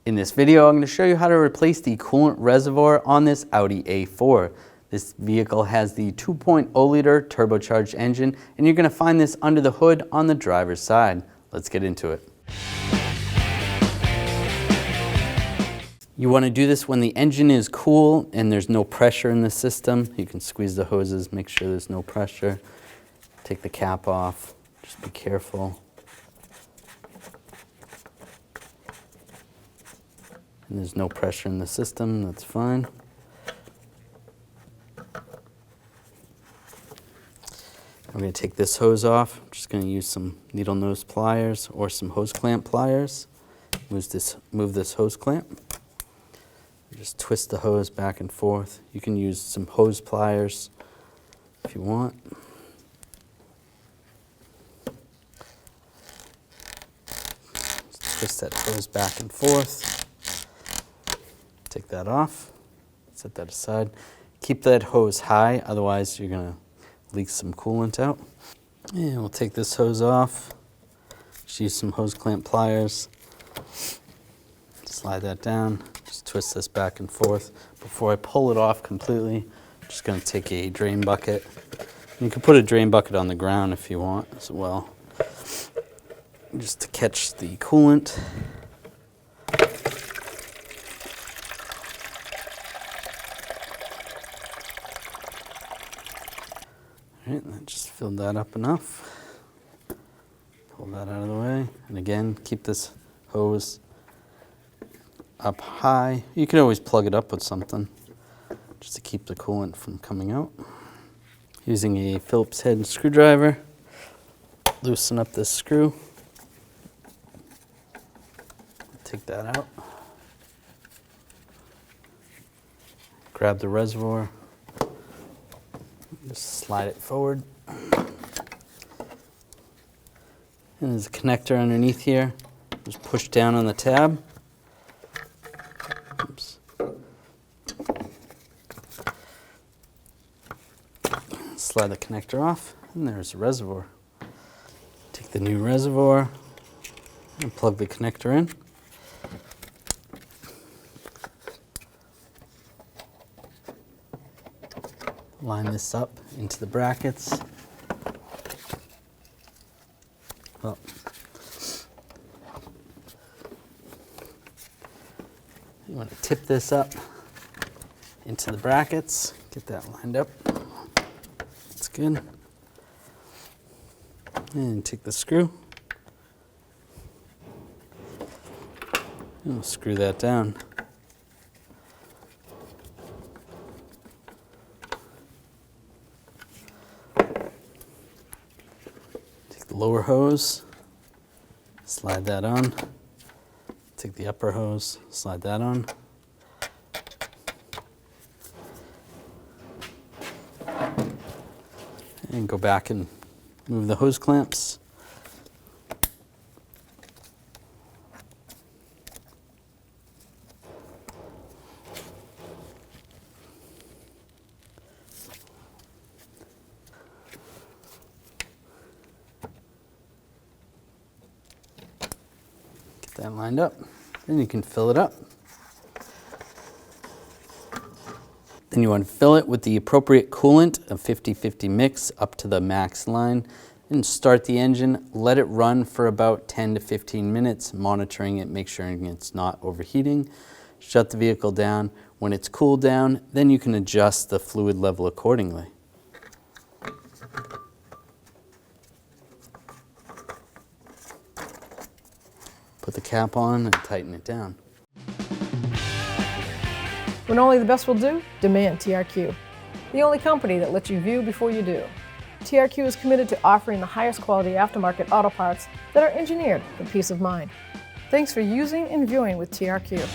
In this video, I'm going to show you how to replace the coolant reservoir on this Audi A4. This vehicle has the 2.0 liter turbocharged engine, and you're going to find this under the hood on the driver's side. Let's get into it. You want to do this when the engine is cool and there's no pressure in the system. You can squeeze the hoses, make sure there's no pressure. Take the cap off, just be careful. And there's no pressure in the system, that's fine. I'm going to take this hose off. I'm just going to use some needle nose pliers or some hose clamp pliers. Move this hose clamp. Just twist the hose back and forth. You can use some hose pliers if you want. Just twist that hose back and forth. Take that off, set that aside. Keep that hose high, otherwise you're gonna leak some coolant out. And we'll take this hose off. Just use some hose clamp pliers. Slide that down, just twist this back and forth. Before I pull it off completely, I'm just gonna take a drain bucket. You can put a drain bucket on the ground if you want as well, just to catch the coolant. All right, that just filled that up enough. Pull that out of the way. And again, keep this hose up high. You can always plug it up with something just to keep the coolant from coming out. Using a Phillips head screwdriver, loosen up this screw. Take that out. Grab the reservoir. Just slide it forward. And there's a connector underneath here. Just push down on the tab. Oops. Slide the connector off, and there's the reservoir. Take the new reservoir and plug the connector in. Line this up into the brackets. Oh. You want to tip this up into the brackets, get that lined up. That's good. And take the screw. And we'll screw that down. Lower hose, slide that on. Take the upper hose, slide that on. And go back and move the hose clamps. That lined up, then you can fill it up. Then you want to fill it with the appropriate coolant, a 50-50 mix up to the max line, and start the engine. Let it run for about 10 to 15 minutes, monitoring it, make sure it's not overheating. Shut the vehicle down. When it's cooled down, then you can adjust the fluid level accordingly. Put the cap on and tighten it down. When only the best will do, demand TRQ. The only company that lets you view before you do. TRQ is committed to offering the highest quality aftermarket auto parts that are engineered for peace of mind. Thanks for using and viewing with TRQ.